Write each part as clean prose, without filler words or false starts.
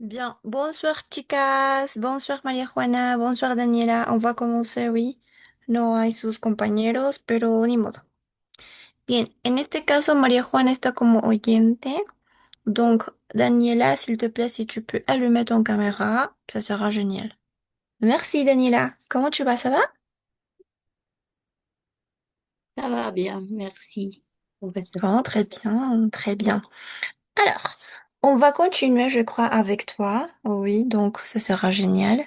Bien, bonsoir chicas, bonsoir María Juana, bonsoir Daniela. On va commencer, oui. No hay sus compañeros, pero ni modo. Bien, en este caso María Juana está como oyente. Donc, Daniela, s'il te plaît, si tu peux allumer ton caméra, ça sera génial. Merci Daniela. Comment tu vas, ça va? Ça va bien, merci, professeur. Oh, très bien, très bien. Alors, on va continuer, je crois, avec toi. Oui, donc ça sera génial.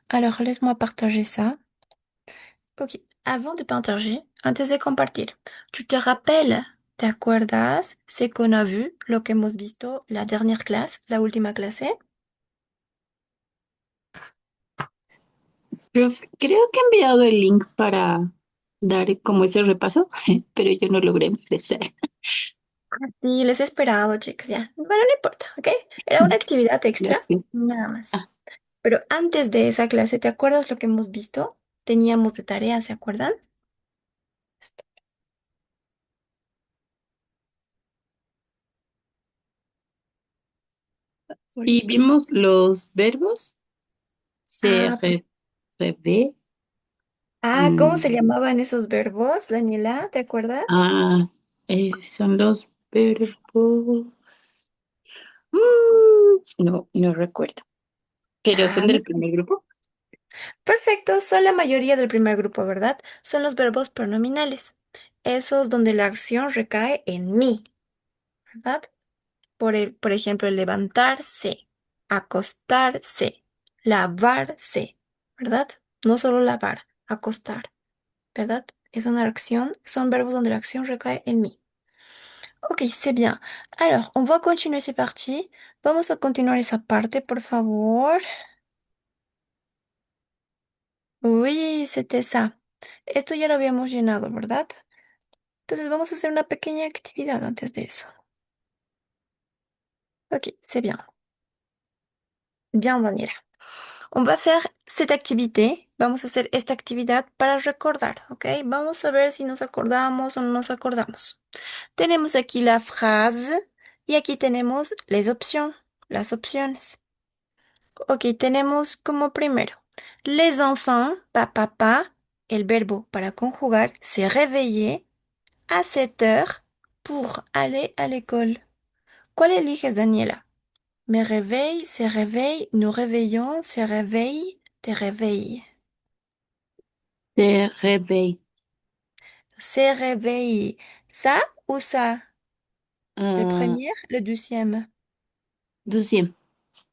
Alors, laisse-moi partager ça. Ok, avant de partager, antes de compartir, ¿tú te rappelles, te acuerdas, ce qu'on a vu, lo que hemos visto la dernière clase, la última clase? Profe, creo que he enviado el link para dar como ese repaso, pero yo no logré empezar. Sí, les he esperado, chicas, ya. Bueno, no importa, ¿ok? Era una actividad extra, Gracias. nada más. Ah, Pero antes de esa clase, ¿te acuerdas lo que hemos visto? Teníamos de tarea, ¿se acuerdan? Por- y vimos los verbos se Ah, revé. ¿cómo mm, se llamaban esos verbos, Daniela? ¿Te acuerdas? ah, son los verbos. No, no recuerdo. Pero son Ah, del primer grupo. Perfecto, son la mayoría del primer grupo, ¿verdad? Son los verbos pronominales, esos donde la acción recae en mí, ¿verdad? Por ejemplo, levantarse, acostarse, lavarse, ¿verdad? No solo lavar, acostar, ¿verdad? Es una acción, son verbos donde la acción recae en mí. Ok, c'est bien. Alors, on va continuer, c'est parti. Vamos a continuar esa parte, por favor. Oui, c'était ça. Esto ya lo habíamos llenado, ¿verdad? Entonces vamos a hacer una pequeña actividad antes de eso. Ok, c'est bien. Bien, Daniela. On va faire cette activité. Vamos a hacer esta actividad para recordar, ¿ok? Vamos a ver si nos acordamos o no nos acordamos. Tenemos aquí la frase y aquí tenemos las opciones. Ok, tenemos como primero, les enfants, pa, el verbo para conjugar, se réveiller à 7 heures pour aller à l'école. ¿Cuál eliges, Daniela? Me réveille, se réveille, nous réveillons, se réveille, te réveille. Se revé. Se réveille. Ça ou ça? Le Ah, premier, le deuxième. deuxième.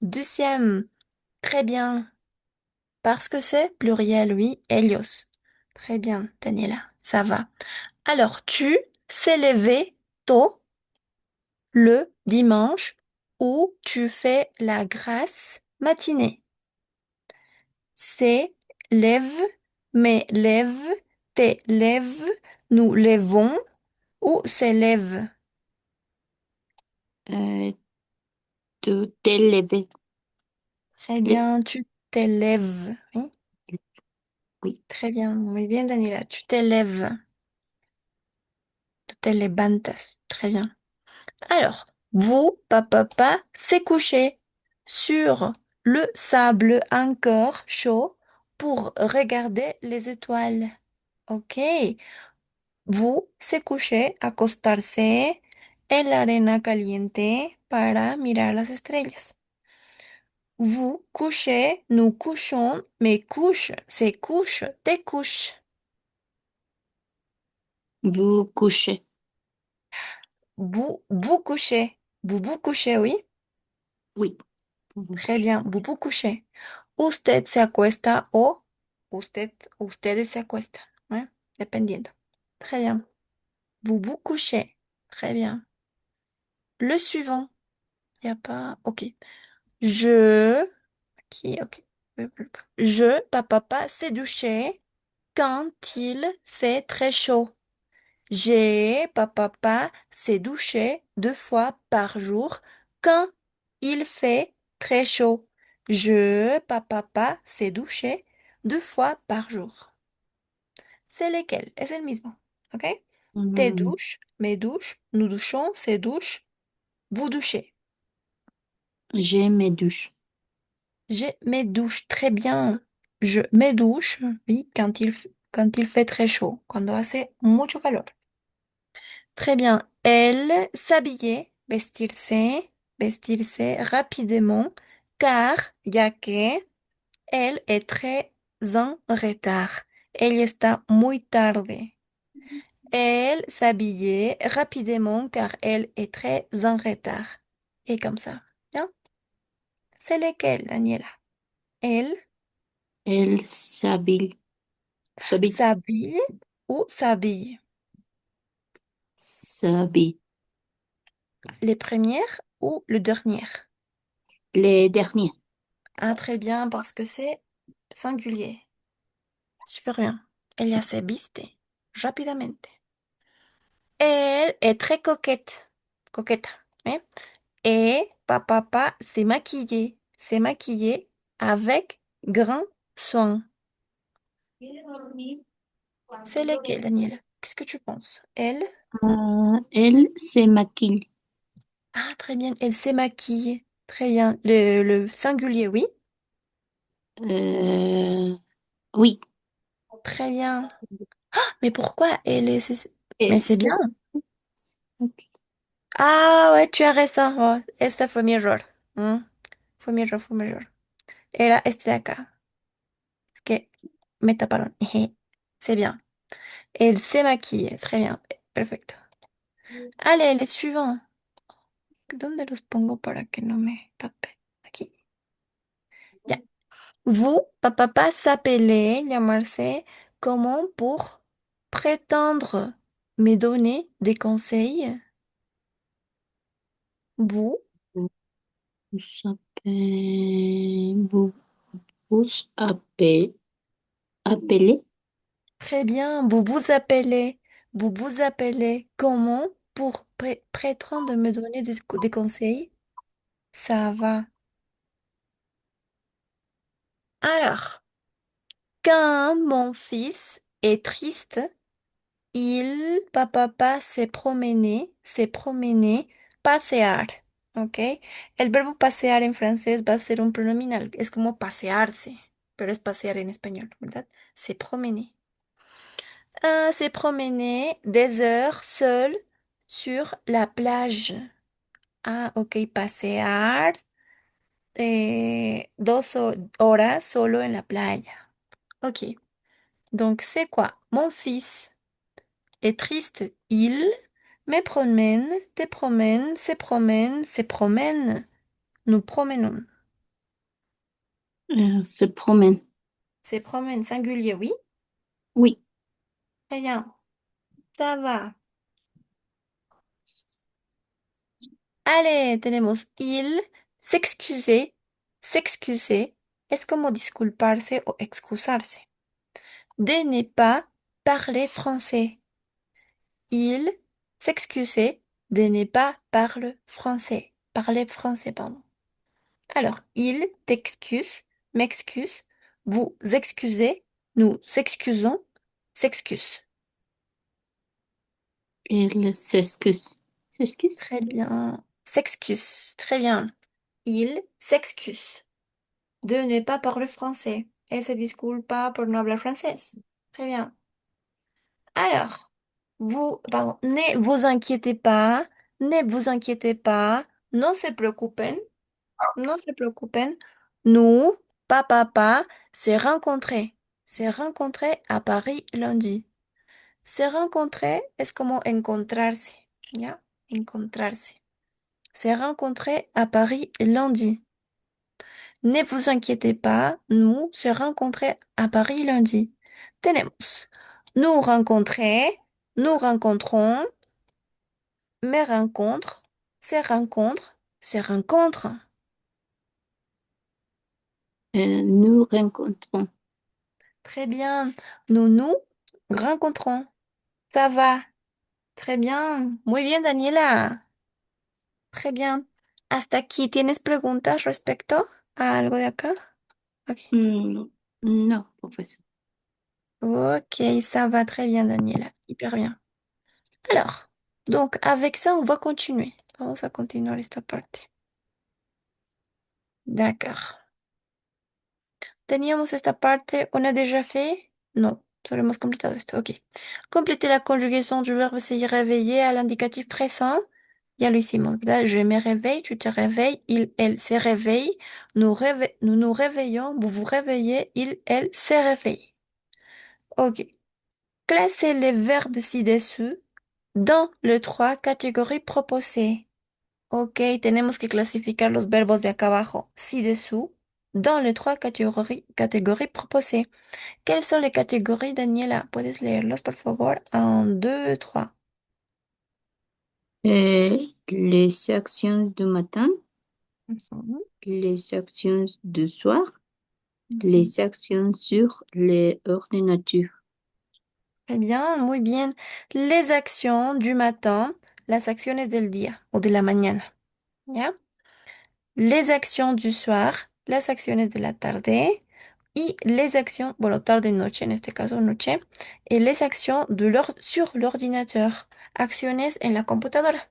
Deuxième. Très bien. Parce que c'est pluriel, oui. Ellos. Très bien, Daniela. Ça va. Alors, tu s'est levé tôt le dimanche ou tu fais la grasse matinée. C'est lève, mais lève, t'es lève, nous lèvons ou s'élève. Euh, tu te levé. Très Le- bien, tu t'élèves. Oui, oui. très bien, muy bien, Daniela. Tu t'élèves, tu te levantas. Très bien. Alors, vous, papa, s'est couché sur le sable encore chaud pour regarder les étoiles. Ok. Vous se couché, acostarse en la arena caliente para mirar las estrellas. Vous couchez, nous couchons, mais couche, c'est couche, te couches. Vous couchez. Vous couchez, oui. Oui. Vous Très couchez. bien, vous couchez. Usted se acuesta o ustedes se acuestan, ¿eh? Dependiendo. Très bien. Vous couchez. Très bien. Le suivant, il n'y a pas. Ok. Je. Qui, ok. Je, papa, s'est douché quand il fait très chaud. J'ai, papa, s'est douché 2 fois par jour quand il fait très chaud. Je, papa, s'est douché 2 fois par jour. C'est lequel? Es el mismo. ¿Ok? Te Mm, douches, me douche, nous douchons, se douche, vous douchez. je me douche. Je me douche très bien. Je me douche, oui, quand il fait très chaud, cuando hace mucho calor. Très bien. Elle s'habillait, vestirse, vestirse rapidement, car, ya que, elle est très en retard. Ella está muy tarde. Elle s'habillait rapidement car elle est très en retard. Et comme ça. Bien. C'est lequel, Daniela? Elle Elle s'habille. S'habille. s'habille ou s'habille? S'habille. Les premières ou le dernier? Les derniers. Ah, très bien, parce que c'est singulier. Super bien. Ella se viste rápidamente. Elle est très coquette. Coquette. ¿Eh? Et papa s'est maquillé avec grand soin. C'est lequel, Daniel? Qu'est-ce que tu penses? Elle? Elle se maquille. Ah, très bien, elle s'est maquillée. Très bien. Le singulier, oui. Euh, oui. Très bien. Mais pourquoi elle est... Mais Elle c'est se bien. maquille. Ah, ouais, tu as raison. Oh, esta fue mi error. Mm, fue mi error, fue mi error. Era este de acá. Es que me taparon. C'est bien. Elle s'est maquillée. Très bien. Perfecto. Allez, les suivants. ¿Dónde los pongo para que no me tape? Aquí. Ya. Vous, papa s'appelait, llamarse, comment pour prétendre me donner des conseils? Vous, Vous appelez. Vous appelez. Appelez. très bien. Vous vous appelez comment pour prétendre me donner des conseils? Ça va. Alors, quand mon fils est triste, papa s'est promené, pasear, ¿ok? El verbo pasear en francés va a ser un pronominal, es como pasearse, pero es pasear en español, ¿verdad? Se promener. Se promener des heures seul sur la plage. Ah, ok, pasear 2 horas solo en la playa. Ok, donc c'est quoi? Mon fils est triste, il me promène, te promène, se promène. Nous promenons. Se promène. Se promène, singulier, oui. Oui. Très bien, ça va. Allez, tenemos il, s'excuser, s'excuser. Es como disculparse o excusarse. De ne pas parler français. Il s'excusait de ne pas parler français. Parler français, pardon. Alors, il t'excuse, m'excuse, vous excusez, nous excusons, s'excuse. Elle s'excuse. S'excuse. Très bien. S'excuse. Très bien. Il s'excuse de ne pas parler français. Elle se disculpa por no hablar francés. Très bien. Alors, pardon, ne vous inquiétez pas, ne vous inquiétez pas, no se preocupen, no se preocupen. Nous, papa, s'est rencontré à Paris lundi. Se rencontrer es como encontrarse, ¿ya? Encontrarse. Se rencontré à Paris lundi. Ne vous inquiétez pas, nous se rencontrer à Paris lundi. Tenemos. Nous rencontrer, nous rencontrons, me rencontre, se rencontre. Nous rencontrons. Très bien. Nous rencontrons. Ça va. Très bien. Muy bien, Daniela. Très bien. Hasta aquí. ¿Tienes preguntas respecto a algo de acá? Ok. Non, non, professeur. Ok, ça va très bien, Daniela. Hyper bien. Alors, donc avec ça, on va continuer. Vamos a continuar esta parte. D'accord. Teníamos esta parte, ¿on a déjà fait? No, solo hemos completado esto. Ok. Compléter la conjugaison du verbe se réveiller à l'indicatif présent. Ya lo hicimos, ¿verdad? Je me réveille, tu te réveilles, il, elle se réveille, nous nous réveillons, vous vous réveillez, il, elle se réveille. Ok. Classer les verbes ci-dessous dans les trois catégories proposées. Ok, tenemos que clasificar los verbos de acá abajo, ci-dessous, dans les trois catégories proposées. ¿Quelles sont les catégories, Daniela? ¿Puedes leerlos, por favor? Un, deux, trois. Les actions du matin, Ujú, les actions du soir, ujú. les actions sur l'ordinateur. Très bien, muy bien. Les actions du matin, las acciones del día o de la mañana, ¿ya? Les actions du soir, las acciones de la tarde. Y les actions, bueno, tarde-noche, en este caso noche. Y les actions sur l'ordinateur, acciones en la computadora.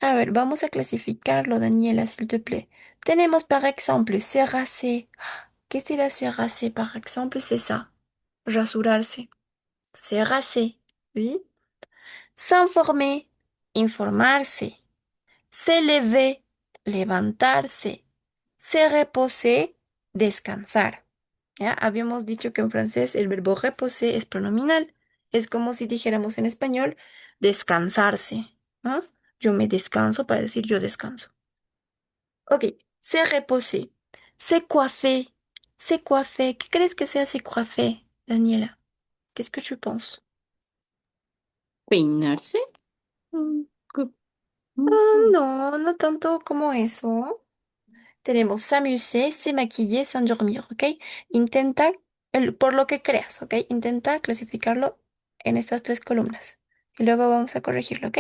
A ver, vamos a clasificarlo, Daniela, s'il te plaît. Tenemos, par exemple, cerrarse. ¿Qué será cerrarse, par exemple? C'est ça. Rasurarse. Cerrarse. Oui. S'informer. Informarse. Se lever. Levantarse. Se reposer. Descansar. ¿Ya? Habíamos dicho que en francés el verbo reposer es pronominal. Es como si dijéramos en español descansarse. ¿Ah? Yo me descanso para decir yo descanso. Ok, se reposer. Se coiffer. Se coiffer. ¿Qué crees que sea se coiffer, Daniela? Qu'est-ce que tu penses? Peinarse. Mm, co- No, no tanto como eso. Tenemos s'amuser, se maquiller, s'endormir, ¿ok? Intenta, por lo que creas, ¿ok? Intenta clasificarlo en estas tres columnas. Y luego vamos a corregirlo, ¿ok?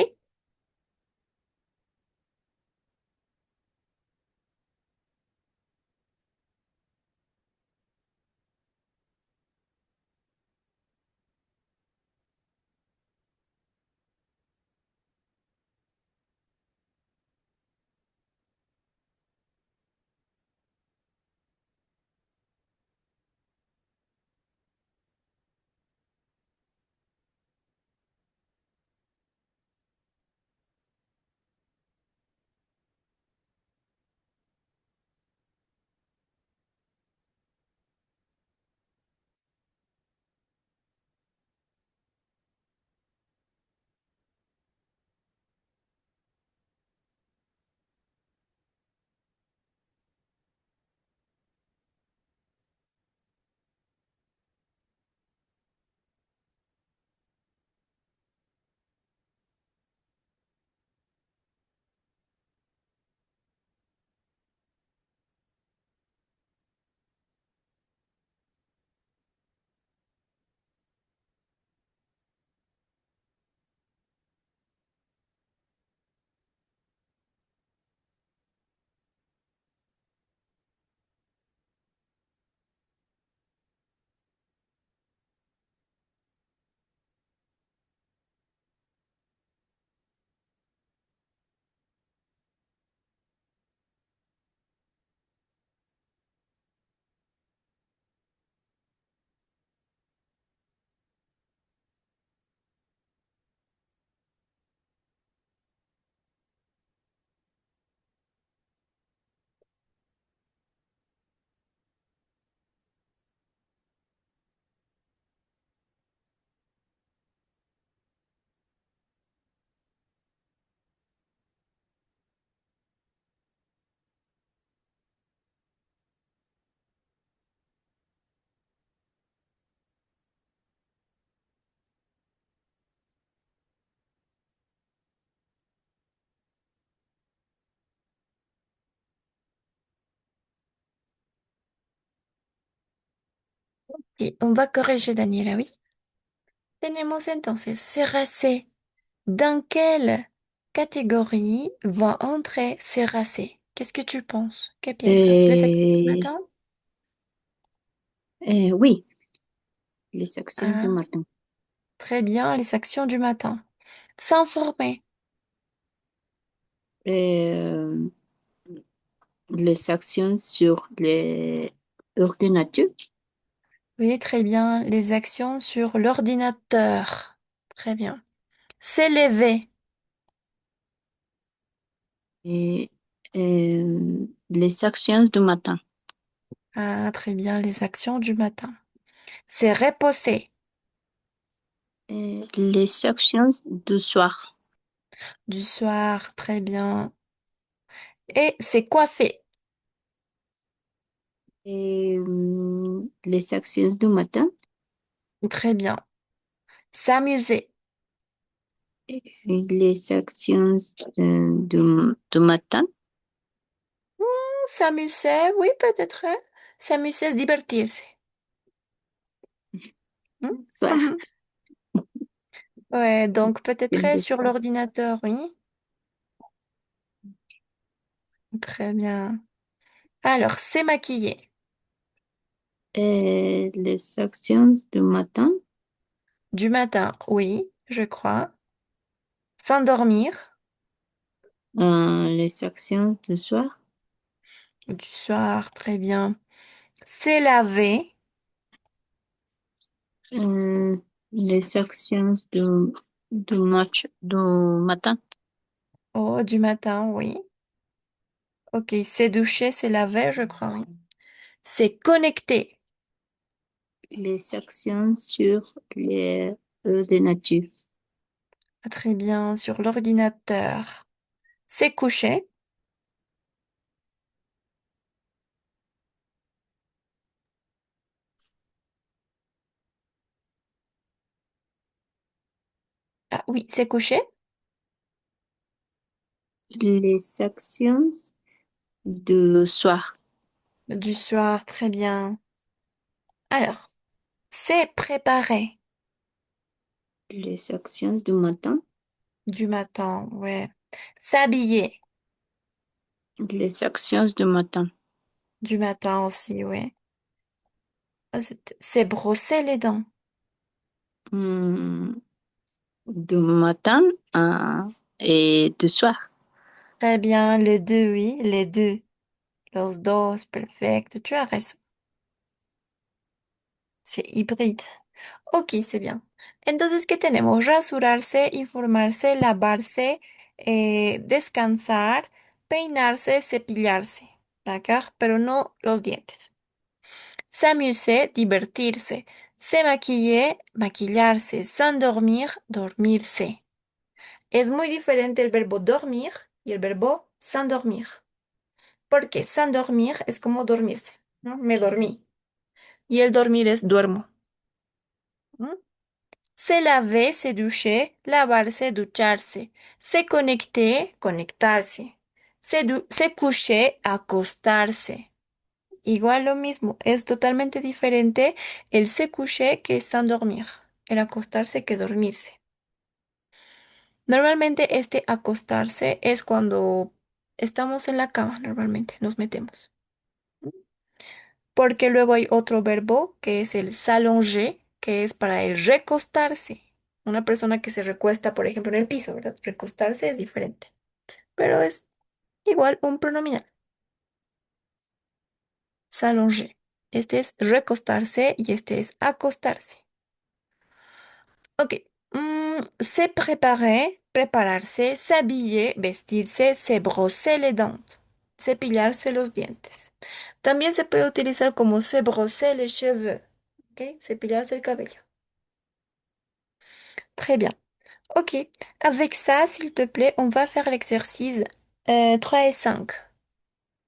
Et on va corriger, Daniela, oui. Tenemos entonces cerrarse. Dans quelle catégorie va entrer cerrarse? Qu'est-ce que tu penses? ¿Qué piensas? ¿Les actions du Euh, matin? oui, les actions du Ah, matin. très bien, les actions du matin. S'informer. Euh, les actions sur les ordinateurs Oui, très bien. Les actions sur l'ordinateur. Très bien. S'élever. et les actions du matin. Ah, très bien. Les actions du matin. C'est reposer. Et les actions du soir. Du soir. Très bien. Et c'est coiffer. Et les actions du matin. Très bien. S'amuser. Et les actions du matin. S'amuser, oui, peut-être. Hein. S'amuser, se divertirse. Hmm. Soir. Ouais, donc Bien peut-être de sur soir. l'ordinateur, oui. Très bien. Alors, c'est maquiller. Et les actions du matin. Du matin, oui, je crois. S'endormir. Les actions du soir. Du soir, très bien. C'est laver. Euh, les actions du match du matin. Oh, du matin, oui. Ok, c'est doucher, c'est laver, je crois, oui. C'est connecter. Les actions sur les ordinateurs. Ah, très bien, sur l'ordinateur. C'est coucher. Ah oui, c'est coucher. Les actions du soir. Du soir, très bien. Alors, c'est préparer. Les actions du matin. Du matin, ouais. S'habiller. Les actions du matin. Du matin aussi, ouais. Ah, c'est brosser les dents. Hmm, du matin et du soir. Très bien, les deux, oui, les deux. Los dos, perfecto. Tu as raison. C'est hybride. Ok, c'est bien. Entonces, ¿qué tenemos? Rasurarse, informarse, lavarse, descansar, peinarse, cepillarse. D'accord? Pero no los dientes. S'amuser, divertirse. Se maquiller, maquillarse. S'endormir, dormirse. Es muy diferente el verbo dormir y el verbo s'endormir. Porque s'endormir es como dormirse, ¿no? Me dormí. Y el dormir es duermo. ¿No? Se laver, se doucher, lavarse, ducharse. Se conecter, conectarse. Se coucher, acostarse. Igual lo mismo, es totalmente diferente el se coucher que s'endormir, el acostarse que dormirse. Normalmente este acostarse es cuando estamos en la cama, normalmente nos metemos. Porque luego hay otro verbo que es el s'allonger, que es para el recostarse. Una persona que se recuesta, por ejemplo, en el piso, ¿verdad? Recostarse es diferente, pero es igual un pronominal. S'allonger. Este es recostarse y este es acostarse. Ok. Se préparer, prepararse, s'habiller, vestirse, se brosser les dents, cepillarse los dientes. También se puede utilizar como se brosser les cheveux, ok, cepillarse el cabello. Très bien. Ok. Avec ça, s'il te plaît, on va faire l'exercice 3 et 5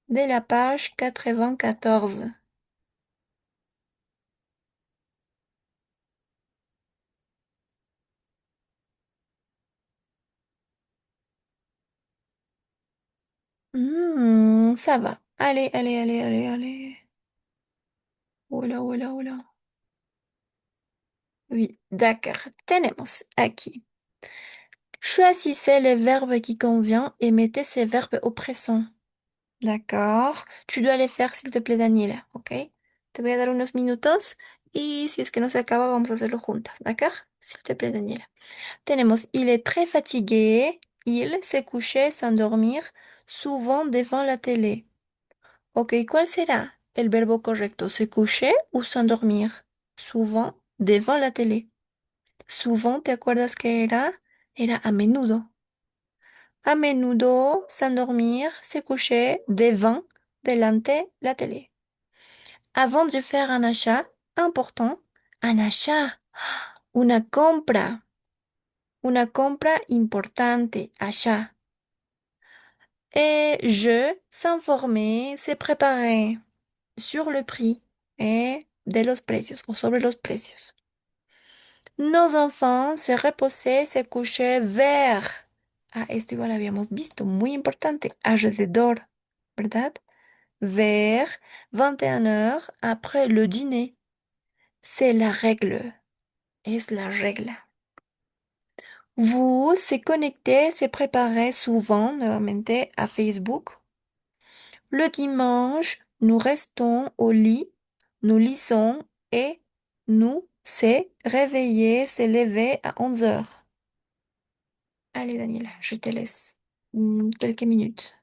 dès la page 94. Ça va. Allez, allez, allez, allez, allez. Oula, oula, oula. Oui, d'accord. Tenemos aquí. Choisissez les verbes qui conviennent et mettez ces verbes au présent. D'accord. Tu dois les faire, s'il te plaît, Daniela, ¿ok? Te voy a dar unos minutos y si es que no se acaba, vamos a hacerlo juntas, ¿d'accord? S'il te plaît, Daniela. Tenemos, il est très fatigué. Il s'est couché sans dormir, souvent devant la télé. Ok, ¿cuál será el verbo correcto? ¿Se coucher o s'endormir? Souvent, devant la télé. Souvent, ¿te acuerdas que era? Era a menudo. A menudo, s'endormir, se coucher, devant, delante, la télé. Avant de faire un achat important, un achat, una compra importante, achat. Et je, s'informer, se préparer sur le prix et de los precios o sobre los precios. Nos enfants se reposaient, se couchaient vers. Ah, esto igual habíamos visto, muy importante, alrededor, ¿verdad? Vers 21 heures après le dîner. C'est la règle, es la regla. Vous se connectez, se préparez souvent, nuevamente, à Facebook. Le dimanche, nous restons au lit, nous lisons et nous se réveiller, se lever à 11 heures. Allez, Daniela, je te laisse quelques minutes.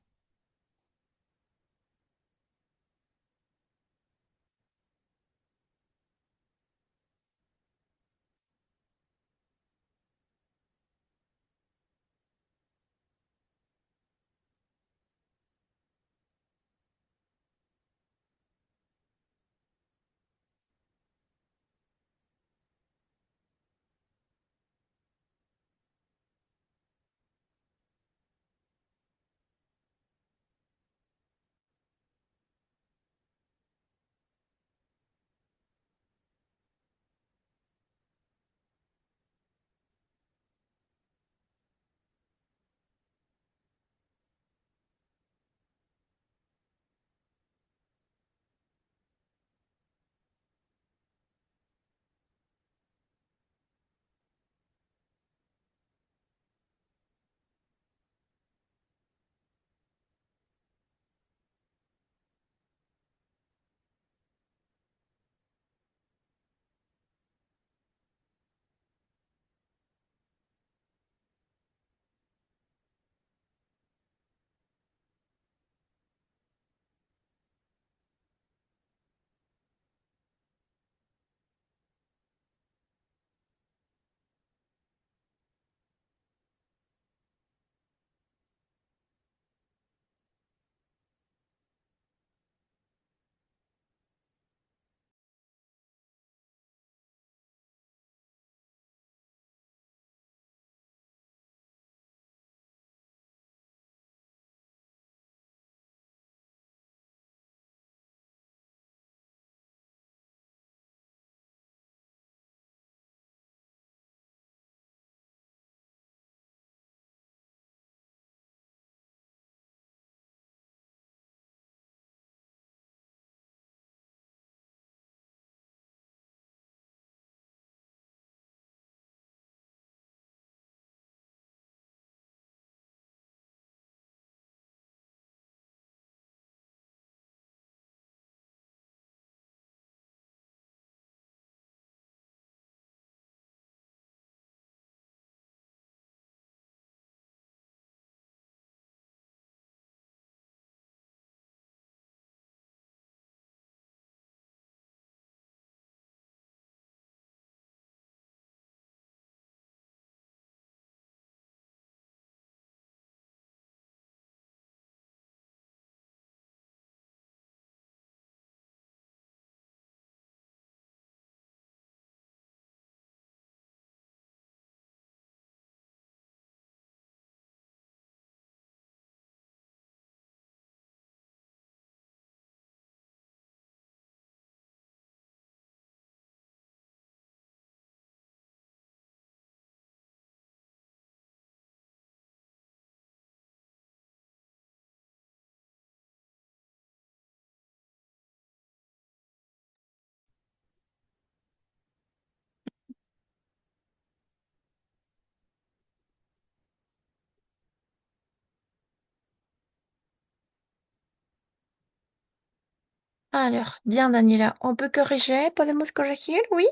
Alors, bien, Daniela, on peut corriger? ¿Podemos corregir? Oui?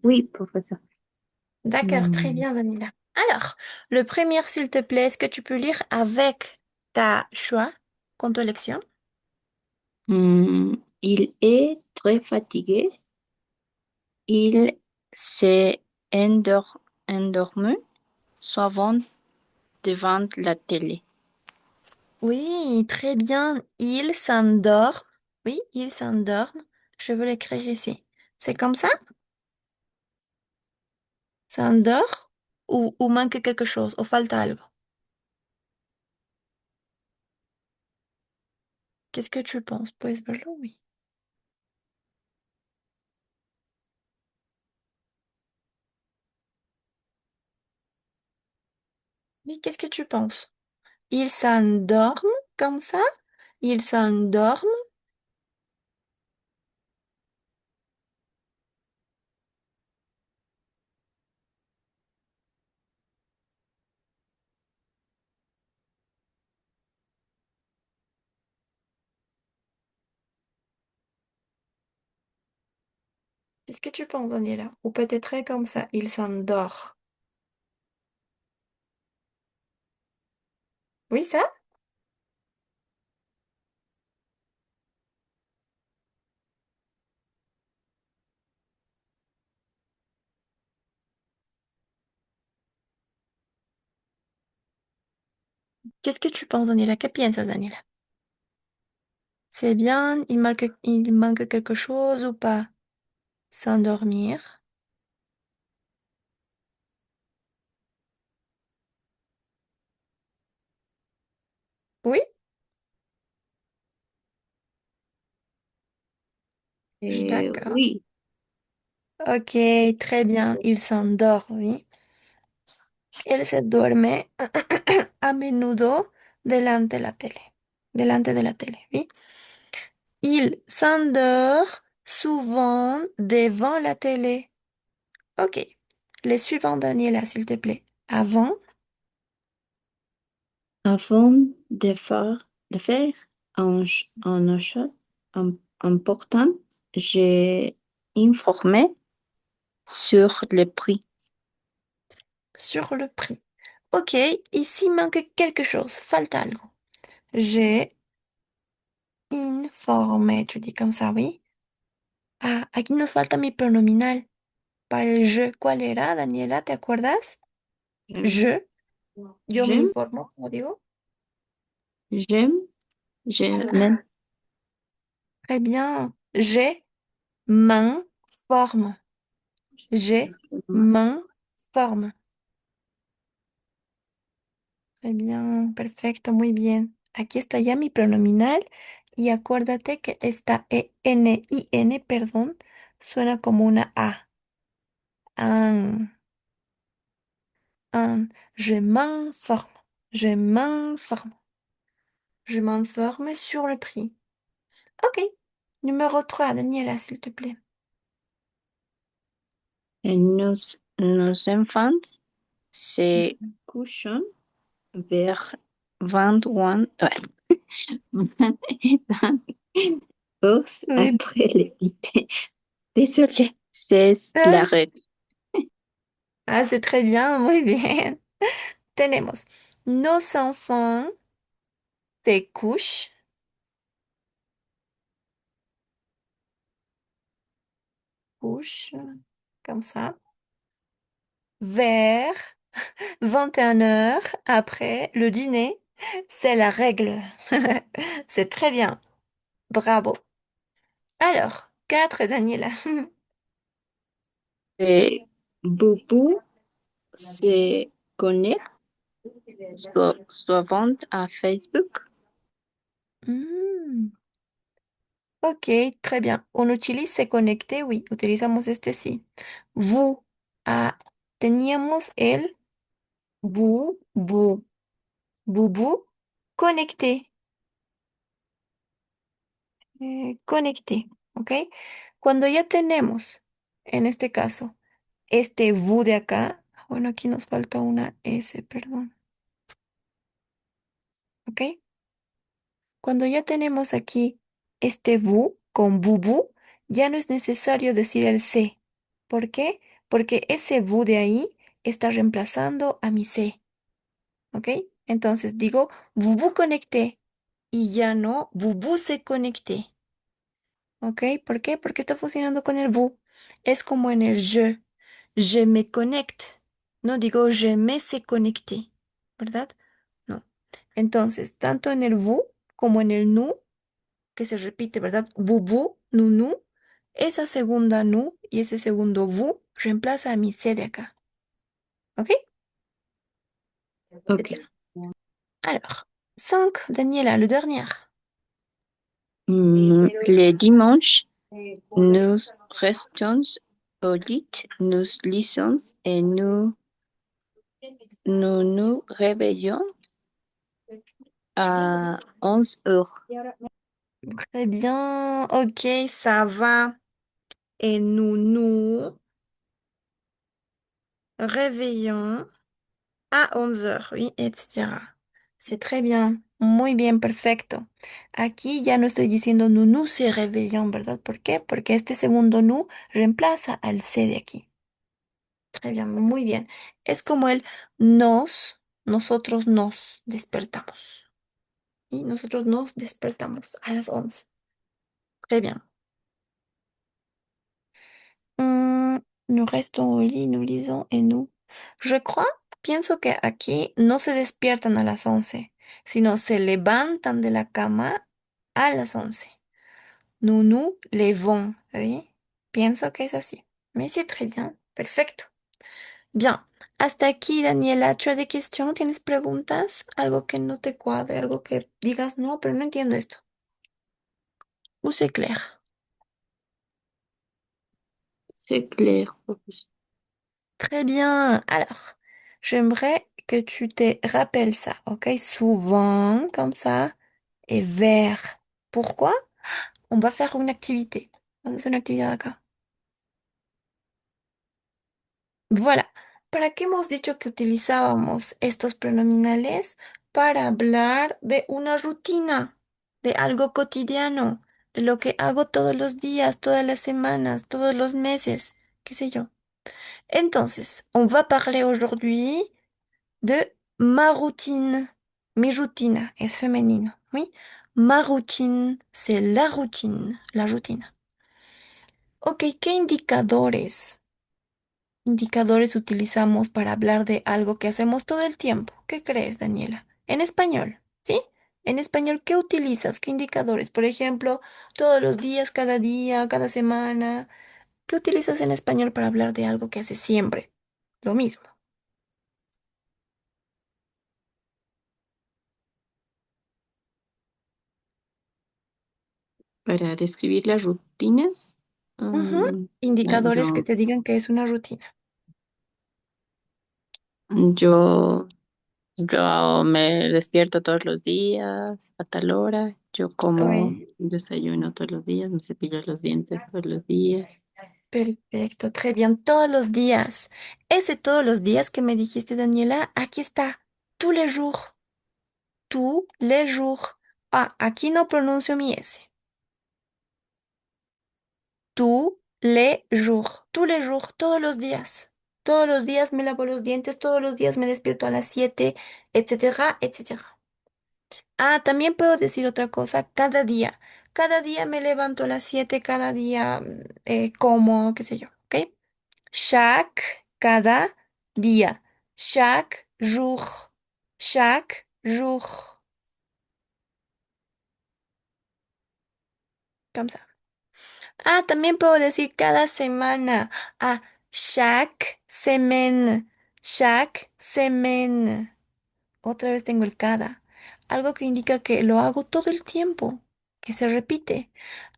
Oui, professeur. D'accord, très Hmm, bien, Daniela. Alors, le premier, s'il te plaît, est-ce que tu peux lire avec ta choix, con tu élection? Il est très fatigué. Il s'est endormi souvent devant la télé. Oui, très bien. Il s'endort. Oui, il s'endorme. Je veux l'écrire ici. C'est comme ça? ¿S'endort? Ou manque quelque chose? ¿O falta algo? Qu'est-ce que tu penses? Puedes verlo, oui. Oui, qu'est-ce que tu penses? Il s'endorme comme ça? Il s'endorme? Qu'est-ce que tu penses, Daniela? Ou peut-être comme ça, il s'endort. Oui, ça? Qu'est-ce que tu penses, Daniela? ¿Qué piensas, Daniela? C'est bien? Il manque quelque chose ou pas? S'endormir? Oui? D'accord. Oui, Ok, très bien. Il s'endort, oui. Él se duerme a menudo delante de la tele. Delante de la tele, oui. Il s'endort souvent devant la télé. Ok. Les suivants, Daniela, s'il te plaît. Avant, avant de faire un achat important, j'ai informé sur le prix. sur le prix. Ok, ici manque quelque chose. Falta algo. J'ai informé, tu dis comme ça, oui. Ah, aquí nos falta mi pronominal para el je. ¿Cuál era, Daniela? ¿Te acuerdas? Euh, Je. Yo me J'aime, informo, como digo. j'aime, j'aime, Très bien. J'ai m'informe. J'ai m'informe. Très bien, perfecto, muy bien. Aquí está ya mi pronominal y acuérdate que esta E-N-I-N, perdón, suena como una A. An, an. Je m'informe. Je m'informe. Je m'informe sur le prix. Ok. Numéro 3, Daniela, s'il te plaît. nos enfants se couchent vers 21, ouais, 22 Oui. après le dîner. Désolée, c'est la Ah, règle. ah, c'est très bien, muy bien. Tenemos. Nos enfants se couchent, couchent, comme ça, vers 21 heures après le dîner. C'est la règle. C'est très bien. Bravo. Alors, 4, Daniela. Et Boubou se connecte souvent à Facebook. Mm, ok, très bien. On utilise se conecter, oui. Utilizamos este sí. Vous. Ah, teníamos el vous. Boubou. Connecté. Conecté, ¿ok? Cuando ya tenemos, en este caso, este vous de acá, bueno, aquí nos falta una S, perdón, ¿ok? Cuando ya tenemos aquí este vous con bubu, ya no es necesario decir el C. ¿Por qué? Porque ese vous de ahí está reemplazando a mi C, ¿ok? Entonces digo, vous vous connectez y ya no, vous se connecté, ¿ok? ¿Por qué? Porque está funcionando con el vous. Es como en el je me connecte. No digo je me sé connecté, ¿verdad? No. Entonces, tanto en el vous como en el nous, que se repite, ¿verdad? Vous, nous, esa segunda nous y ese segundo vous reemplaza a mi C de acá, ¿ok? Ok. Très bien. Alors, 5, Daniela, le dernier. Les dimanches, nous restons au lit, nous lisons et nous réveillons à 11 heures. Très bien, ok, ça va. Et nous réveillons à 11 heures, oui, etc. C'est très bien, muy bien, perfecto. Aquí ya no estoy diciendo nous se réveillons, ¿verdad? ¿Por qué? Porque este segundo nous reemplaza al C de aquí. Très bien, muy bien. Es como el nosotros nos despertamos. Y nosotros nos despertamos a las 11. Très bien. Hmm, nous restons au lit, nous lisons et nous. Je crois, pienso que aquí no se despiertan a las 11, sino se levantan de la cama a las 11. Nous levons, ¿sí? Pienso que es así. Mais c'est très bien. Perfecto. Bien. Hasta aquí, Daniela, ¿tú de questions? ¿Tienes preguntas? Algo que no te cuadre, algo que digas, no, pero no entiendo esto. ¿O c'est clair? C'est clair. Très bien. Alors, j'aimerais que tu te rappelles ça, ok? Souvent, comme ça, et vers. Pourquoi? On va faire une activité. Vamos a hacer una actividad acá. Voilà. ¿Para qué hemos dicho que utilizábamos estos pronominales? Para hablar de una rutina, de algo cotidiano, de lo que hago todos los días, todas las semanas, todos los meses, qué sé yo. Entonces, on va parler aujourd'hui de ma routine. Mi rutina es femenino, ¿oui? Ma routine, c'est la routine, la rutina. Ok, ¿qué indicadores utilizamos para hablar de algo que hacemos todo el tiempo? ¿Qué crees, Daniela? En español, ¿sí? En español, ¿qué utilizas? ¿Qué indicadores? Por ejemplo, todos los días, cada día, cada semana. ¿Qué utilizas en español para hablar de algo que haces siempre? Lo mismo. Para describir las rutinas, Ujú. mm, Indicadores que yo, te digan que es una rutina. yo, yo me despierto todos los días a tal hora, yo como Oui. desayuno todos los días, me cepillo los dientes todos los días. Perfecto, très bien, todos los días. Ese todos los días que me dijiste, Daniela, aquí está. Tous les jours. Tous les jours. Ah, aquí no pronuncio mi S. Tous les jours. Tous les jours, todos los días. Todos los días me lavo los dientes, todos los días me despierto a las 7, etcétera, etcétera. Ah, también puedo decir otra cosa, cada día. Cada día me levanto a las 7, cada día como, qué sé yo, ¿ok? Chaque, cada día. Chaque jour. Chaque jour. Comme ça. Ah, también puedo decir cada semana. Ah, chaque semaine. Chaque semaine. Otra vez tengo el cada. Algo que indica que lo hago todo el tiempo. Que se repite.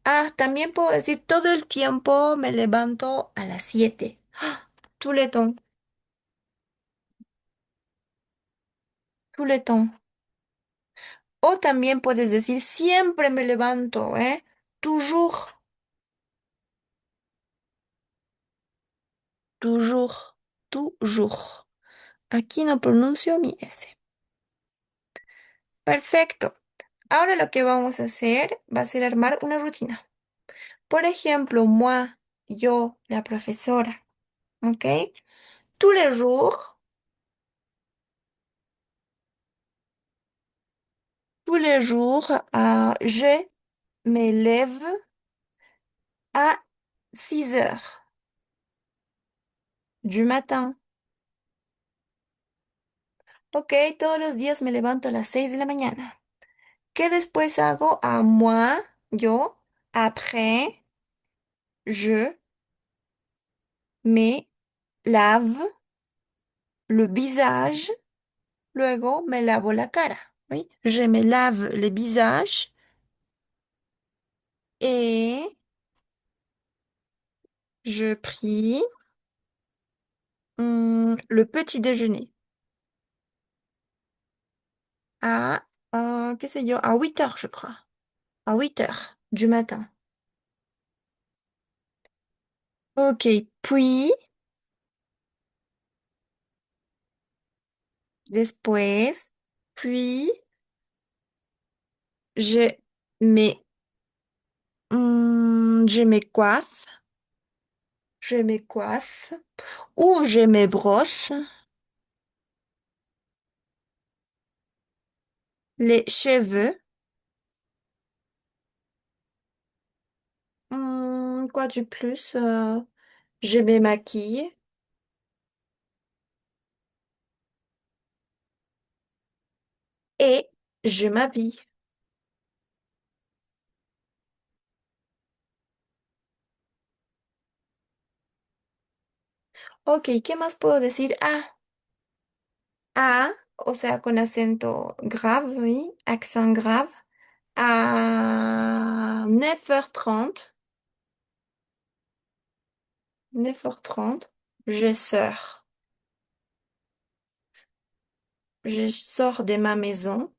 Ah, también puedo decir todo el tiempo me levanto a las 7. Ah, tout le temps. Tout le temps. O también puedes decir siempre me levanto, ¿eh? Toujours, toujours, toujours. Aquí no pronuncio mi S. Perfecto. Ahora lo que vamos a hacer va a ser armar una rutina. Por ejemplo, moi, yo, la profesora, ¿ok? Tous les jours, tous les jours, je m'élève à 6 heures du matin. Ok, todos los días me levanto a las 6 de la mañana. ¿Qué después hago? À moi, yo, après, je me lave le visage, luego me lavo la cara. Oui, je me lave le visage et je prie le petit déjeuner à, qu'est-ce que c'est, à 8 heures, je crois. À 8 heures du matin. Ok, puis, después, puis, je me, je me coiffe, je me coiffe, ou je me brosse les cheveux. Quoi du plus? Je me maquille et je m'habille. Ok, ¿qué más puedo decir? O sea, con acento grave, oui, accent grave. À 9h30, 9h30, je sors. Je sors de ma maison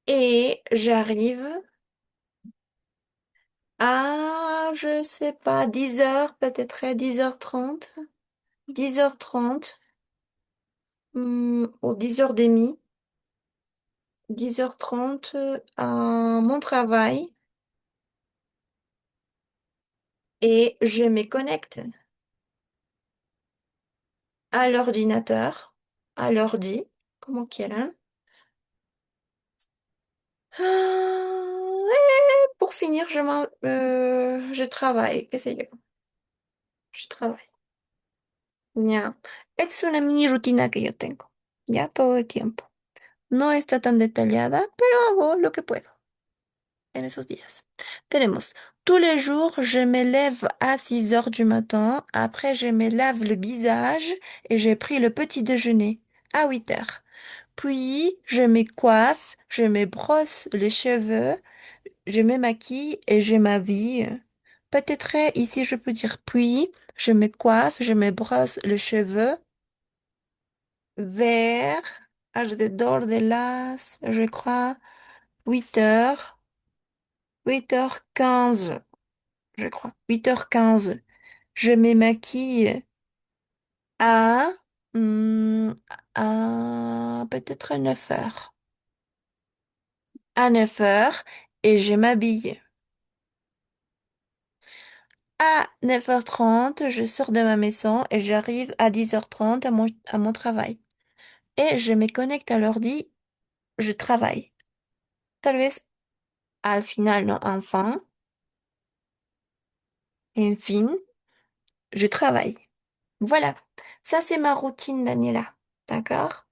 et j'arrive à, je sais pas, 10 heures, peut-être à 10h30, 10h30, ou 10h30, 10h30 à mon travail et je me connecte à l'ordinateur, à l'ordi, como quieran. Et pour finir, je travaille, qué sé yo, je travaille. Ya. Esta es una mini rutina que yo tengo, ya todo el tiempo. No está tan detallada, pero hago lo que puedo en esos días. Tenemos, tous les jours, je me lève à 6 heures du matin. Après, je me lave le visage et j'ai pris le petit déjeuner à 8 heures. Puis, je me coiffe, je me brosse les cheveux, je me maquille et je m'habille. Peut-être ici, je peux dire puis, je me coiffe, je me brosse les cheveux vers alrededor de las, je crois, 8 heures, 8h15, je crois, 8h15. Je me maquille à, hum, à peut-être 9 heures. À 9 heures et je m'habille. À 9h30, je sors de ma maison et j'arrive à 10h30 à mon travail. Et je me connecte à l'ordi, je travaille. Tal vez al final, non, enfin, je travaille. Voilà, ça c'est ma routine, Daniela. D'accord?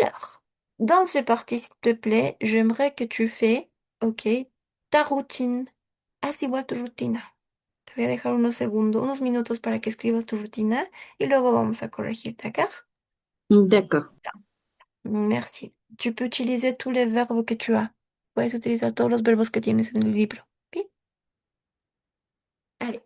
Alors, dans ce parti, s'il te plaît, j'aimerais que tu fais, ok, ta routine. Haz igual tu rutina. Te voy a dejar unos segundos, unos minutos para que escribas tu rutina y luego vamos a corregir, ¿d'accord? D'accord. Merci. Tu peux utiliser tous les verbes que tu as. Puedes utilizar todos los verbos que tienes en el libro. Bien, allez.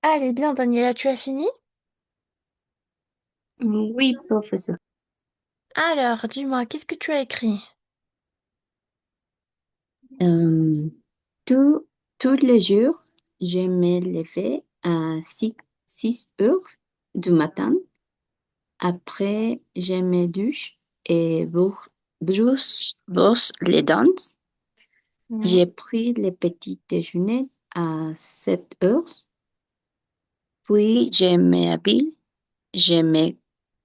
Allez, bien, Daniela, tu as fini? Oui, professeur. Alors, dis-moi, qu'est-ce que tu as écrit? Euh, tout- Tous les jours, je me levais à 6 heures du matin. Après, je me douche et brosse les dents. Mhm. J'ai pris le petit déjeuner à 7 heures. Puis, je m'habille, je me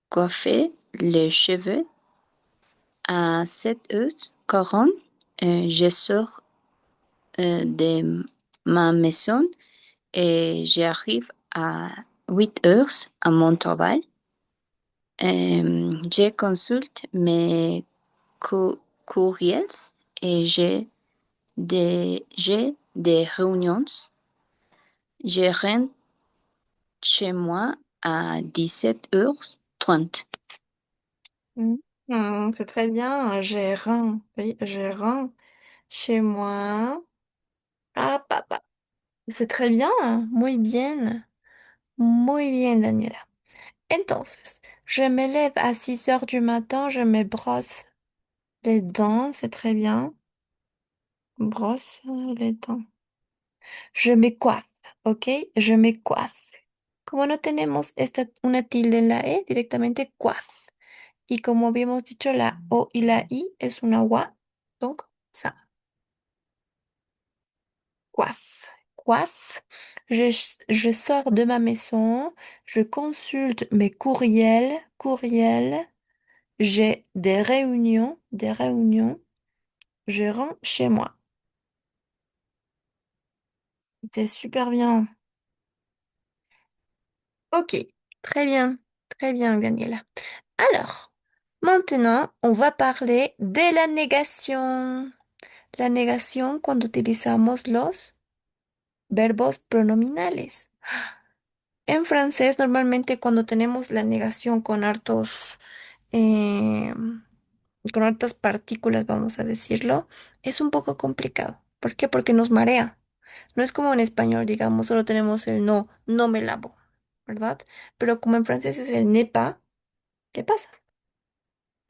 coiffe les cheveux à 7h40. Je sors de ma maison et j'arrive à 8 heures à mon travail. Je consulte mes courriels et j'ai des réunions. Je rentre chez moi à 17h30. Mhm. C'est très bien, gérant, oui, gérant, chez moi. Ah, papa. C'est très bien, muy bien, Daniela. Entonces, je me lève à 6 heures du matin, je me brosse les dents, c'est très bien. Brosse les dents. Je me coiffe, ¿ok? Je me coiffe. Como no tenemos una tilde en la E, directamente coiffe. Y como habíamos dicho, la O y la I es una gua, donc ça, coiffe. Coiffe. Je sors de ma maison, je consulte mes courriels, j'ai des réunions, je rentre chez moi. C'est super bien. Ok, très bien, Daniela. Alors, maintenant, on va parler de la negación. La negación cuando utilizamos los verbos pronominales. En francés, normalmente cuando tenemos la negación eh, con hartas partículas, vamos a decirlo, es un poco complicado. ¿Por qué? Porque nos marea. No es como en español, digamos, solo tenemos el no, no me lavo, ¿verdad? Pero como en francés es el ne pas, ¿qué pasa?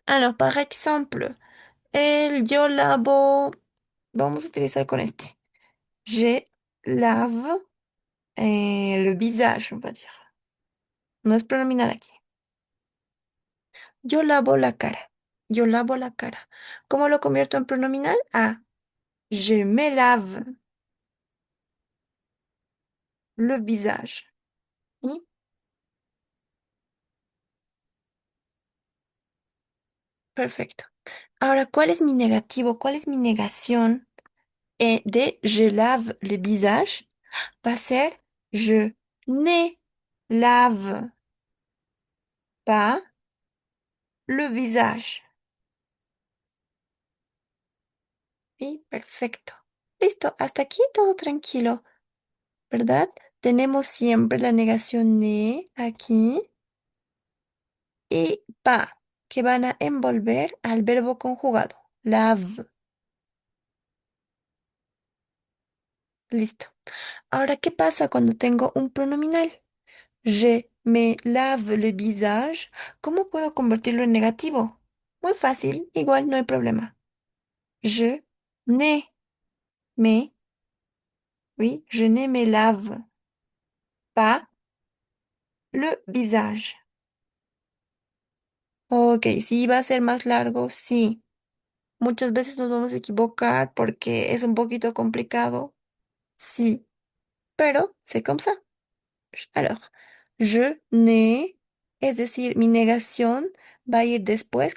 Alors, par exemple, el yo lavo, vamos a utilizar con este. Je lave le visage, on va dire. No es pronominal aquí. Yo lavo la cara. Yo lavo la cara. ¿Cómo lo convierto en pronominal? Ah, je me lave le visage. ¿Sí? Perfecto. Ahora, ¿cuál es mi negativo? ¿Cuál es mi negación de je lave le visage? Va a ser je ne lave pas le visage. Sí, perfecto. Listo, hasta aquí todo tranquilo, ¿verdad? Tenemos siempre la negación ne aquí y pa, que van a envolver al verbo conjugado. Lave. Listo. Ahora, ¿qué pasa cuando tengo un pronominal? Je me lave le visage. ¿Cómo puedo convertirlo en negativo? Muy fácil, igual no hay problema. Je ne me, oui, je ne me lave pas le visage. Ok, sí, va a ser más largo, sí. Muchas veces nos vamos a equivocar porque es un poquito complicado, sí, pero c'est comme ça. Alors, je n'ai, es decir, mi negación va a ir después,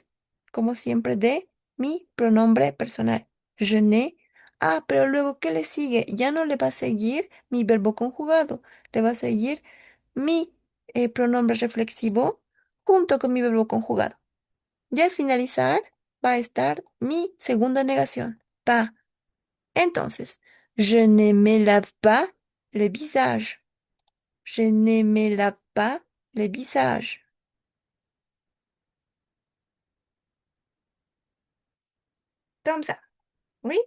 como siempre, de mi pronombre personal. Je n'ai. Ah, pero luego, ¿qué le sigue? Ya no le va a seguir mi verbo conjugado, le va a seguir mi pronombre reflexivo junto con mi verbo conjugado. Y al finalizar va a estar mi segunda negación. Pa. Entonces, je ne me lave pas le visage. Je ne me lave pas le visage. Comme ça. Oui.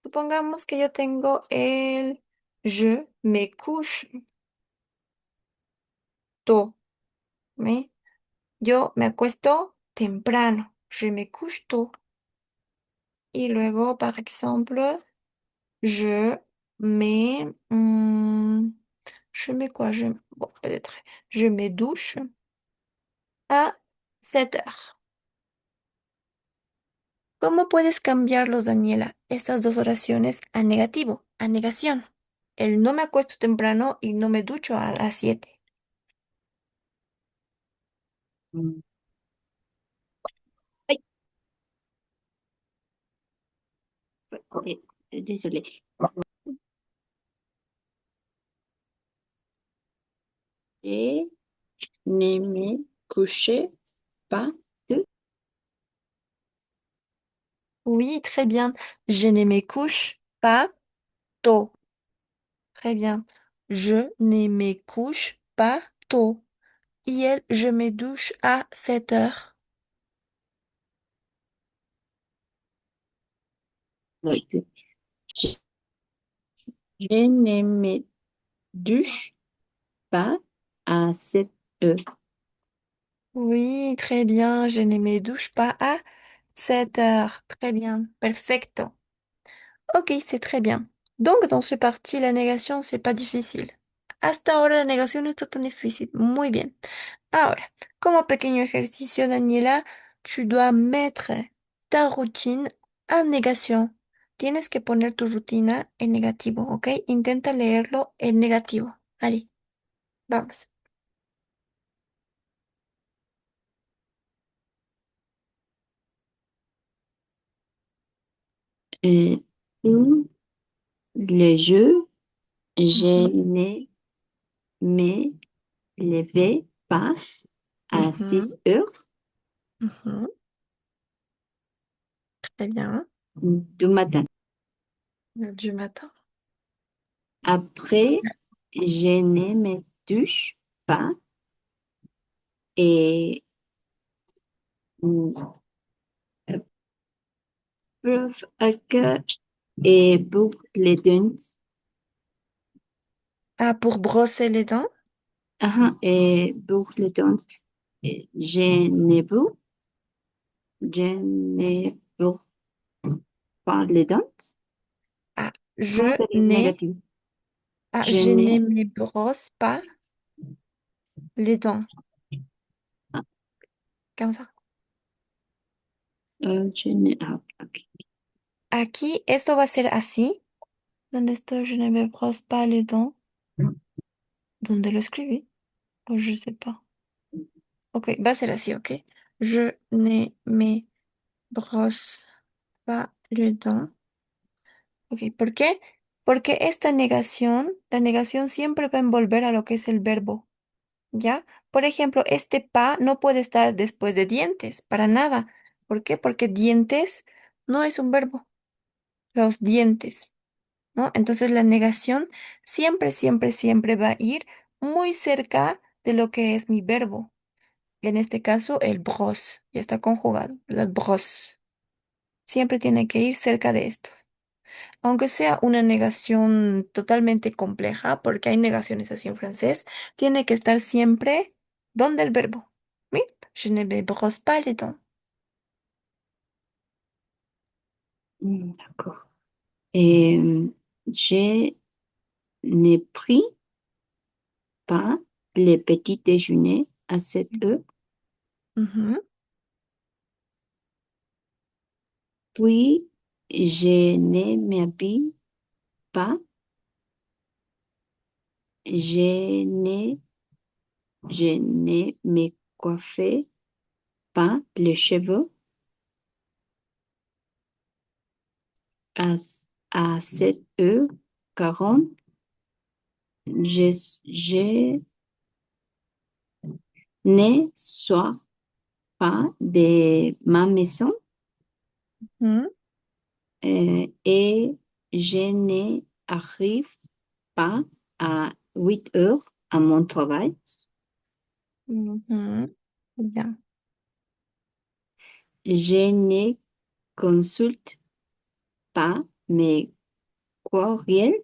Supongamos que yo tengo el... Je me couche tôt. ¿Sí? Yo me acuesto temprano. Je me couche tôt. Y luego, par exemple, je mets... je mets quoi? Bon, peut-être. Je me douche à 7 heures. ¿Cómo puedes cambiarlos, Daniela, estas dos oraciones a negativo, a negación? El no me acuesto temprano y no me ducho a las 7. Mm. Ay, désolé. Je ne me couchais pas de... Oui, très bien. Je ne me couche pas tôt. Très bien. Je ne me couche pas tôt. Y elle, je me douche à 7 heures. Oui, je, je ne me douche pas à 7 heures. Oui, très bien. Je ne me douche pas à 7 heures. Très bien. Perfecto. Ok, c'est très bien. Donc, dans ce parti, la négation, c'est pas difficile. Hasta ahora la negación no está tan difícil. Muy bien. Ahora, como pequeño ejercicio, Daniela, tu dois mettre ta routine en negación. Tienes que poner tu rutina en negativo, ¿ok? Intenta leerlo en negativo. Allez, vamos. Euh, tous les jours, je Mhm, ne me levais pas à mhm, 6 heures mhm. Très bien. du matin. Du matin. Après, je ne me douche pas et bref, et pour les dents, Ah, pour brosser les dents? et pour les dents, je ne bu, je ne brosse pas les dents. Ah, Comment ça dit négatif? Je je ne, ne me brosse pas les dents. Comme ça. je ne, ok. Aquí esto va a ser así. ¿Dónde estoy? Je ne me brosse pas les dents. ¿Dónde lo escribí? Pues je sais pas. Ok, va a ser así, ok. Je ne me brosse pas les dents. Ok, ¿por qué? Porque esta negación, la negación siempre va a envolver a lo que es el verbo, ¿ya? Por ejemplo, este pa no puede estar después de dientes, para nada. ¿Por qué? Porque dientes no es un verbo. Los dientes. ¿No? Entonces la negación siempre, siempre, siempre va a ir muy cerca de lo que es mi verbo. En este caso, el bros, ya está conjugado, las bros. Siempre tiene que ir cerca de esto. Aunque sea una negación totalmente compleja, porque hay negaciones así en francés, tiene que estar siempre donde el verbo. ¿Sí? Je ne me brosse pas les dents. D'accord. Et je n'ai pris pas le petit déjeuner à 7 heures. Ujú, Puis, je ne m'habille pas. Je ne, je ne me coiffais pas les cheveux à, à 7h40. Je, je ne sors pas de ma maison ujú, et je n'arrive pas à 8 heures à mon travail. ujú. Ya. Je ne consulte pas mes courriels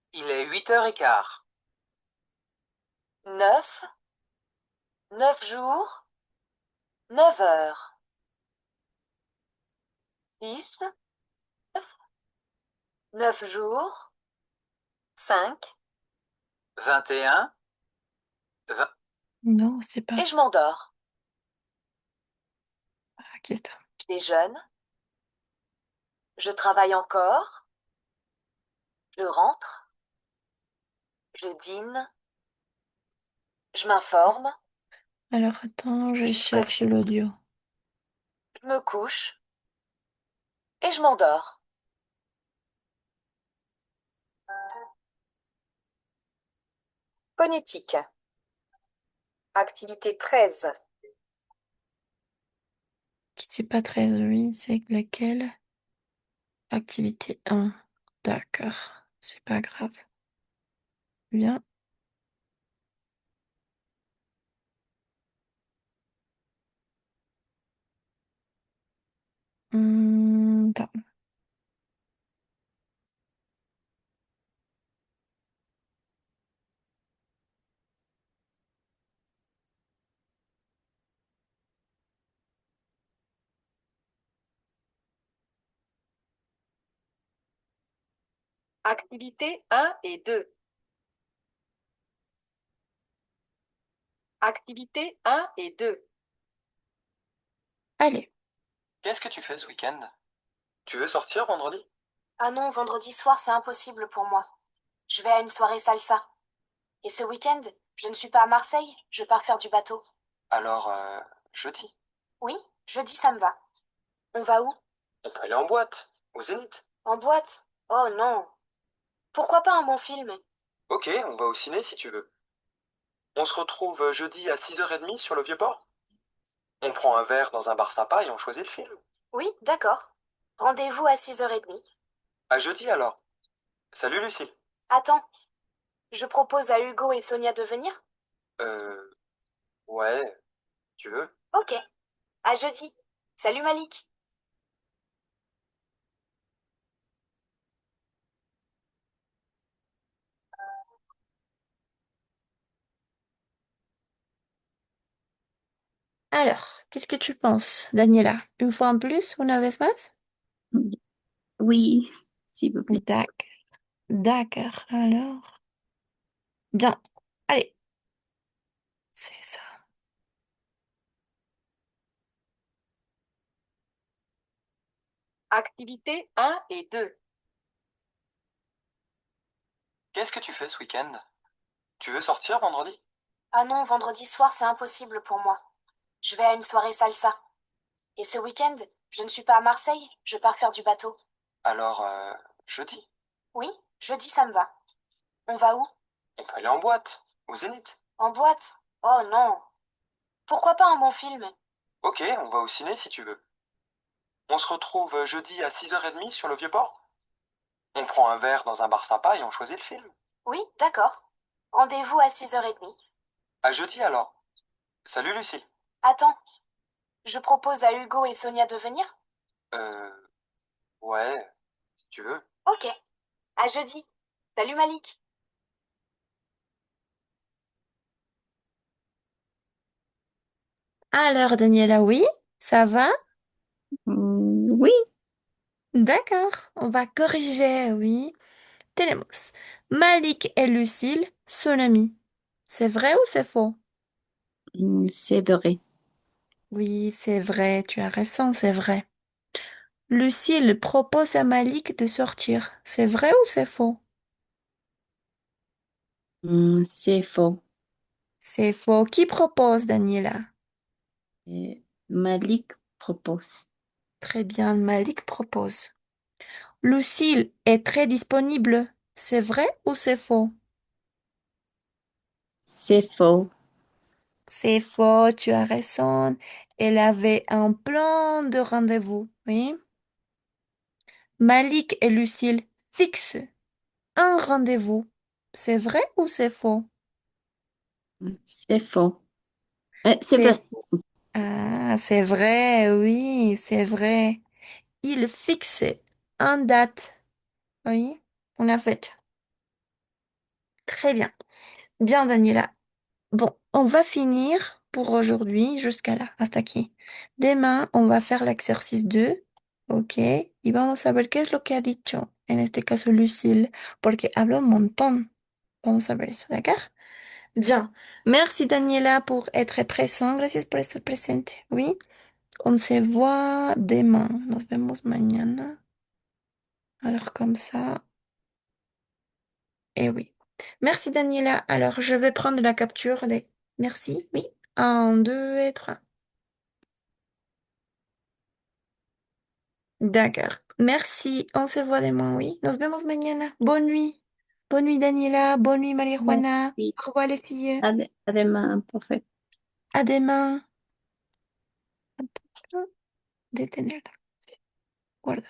Il est 8h15. 9, 9 jours, 9 heures. 10, 9 jours, 5, 21, 20. Non, c'est Et pas. je m'endors. Aquí está. Je déjeune, je travaille encore, je rentre, je dîne, je m'informe, Alors attends, je je connecte, cherche l'audio. je me couche et je m'endors. Phonétique. Activité 13. Qui c'est pas très oui, c'est laquelle? Activité 1. D'accord, c'est pas grave. Bien. Attends. Activité 1 et 2. Activité 1 et 2. Allez. Qu'est-ce que tu fais ce week-end? Tu veux sortir vendredi? Ah non, vendredi soir, c'est impossible pour moi. Je vais à une soirée salsa. Et ce week-end, je ne suis pas à Marseille, je pars faire du bateau. Alors, jeudi? Oui, jeudi, ça me va. On va où? On peut aller en boîte, au Zénith. En boîte? Oh non. Pourquoi pas un bon film? Ok, on va au ciné si tu veux. On se retrouve jeudi à 6h30 sur le Vieux-Port? On prend un verre dans un bar sympa et on choisit le film. Oui, d'accord. Rendez-vous à 6h30. À jeudi alors. Salut Lucie. Attends, je propose à Hugo et Sonia de venir? Euh, ouais, tu veux? Ok, à jeudi. Salut Malik. Alors, qu'est-ce que tu penses, Daniela? Une fois en plus, una vez más? Oui, s'il vous plaît. D'accord. D'accord. Alors, bien. Allez, c'est ça. Activité 1 et 2. Qu'est-ce que tu fais ce week-end? Tu veux sortir vendredi? Ah non, vendredi soir, c'est impossible pour moi. Je vais à une soirée salsa. Et ce week-end, je ne suis pas à Marseille, je pars faire du bateau. Alors, jeudi? Oui, jeudi, ça me va. On va où? On peut aller en boîte, au Zénith. En boîte? Oh non. Pourquoi pas un bon film? Ok, on va au ciné si tu veux. On se retrouve jeudi à 6h30 sur le Vieux-Port? On prend un verre dans un bar sympa et on choisit le film. Oui, d'accord. Rendez-vous à 6h30. À jeudi alors. Salut Lucie. Attends, je propose à Hugo et Sonia de venir? Euh, ouais, si tu veux. Ok, à jeudi. Salut Malik. Alors, Daniela, oui, ça va? Oui, D'accord, on va corriger, oui. Tenemos. Malik et Lucille sont amis. C'est vrai ou c'est faux? c'est vrai. Oui, c'est vrai, tu as raison, c'est vrai. Lucille propose à Malik de sortir. C'est vrai ou c'est faux? C'est faux. C'est faux. Qui propose, Daniela? Malik propose. Très bien, Malik propose. Lucille est très disponible. C'est vrai ou c'est faux? C'est faux. C'est faux, tu as raison. Elle avait un plan de rendez-vous. Oui. Malik et Lucille fixent un rendez-vous. C'est vrai ou c'est faux? C'est faux. C'est C'est vrai. ah, c'est vrai, oui, c'est vrai. Ils fixent une date, oui, une fête. Très bien. Bien, Daniela. Bon, on va finir pour aujourd'hui jusqu'à là, hasta aquí. Demain, on va faire l'exercice 2, ¿ok? Y vamos a ver qué es lo que ha dicho, en este caso Lucille, porque habla un montón. Vamos a ver eso, ¿d'accord? Bien. Merci Daniela pour être présent. Gracias por estar presente. Oui. On se voit demain. Nos vemos mañana. Alors comme ça. Eh oui. Merci Daniela. Alors je vais prendre la capture des... Merci. Oui. Un, deux et trois. D'accord. Merci. On se voit demain, oui. Nos vemos mañana. Bonne nuit. Bonne nuit Daniela. Bonne nuit María Juana. Merci. Au revoir les filles. À demain, parfait. À demain. Detener. Guarda.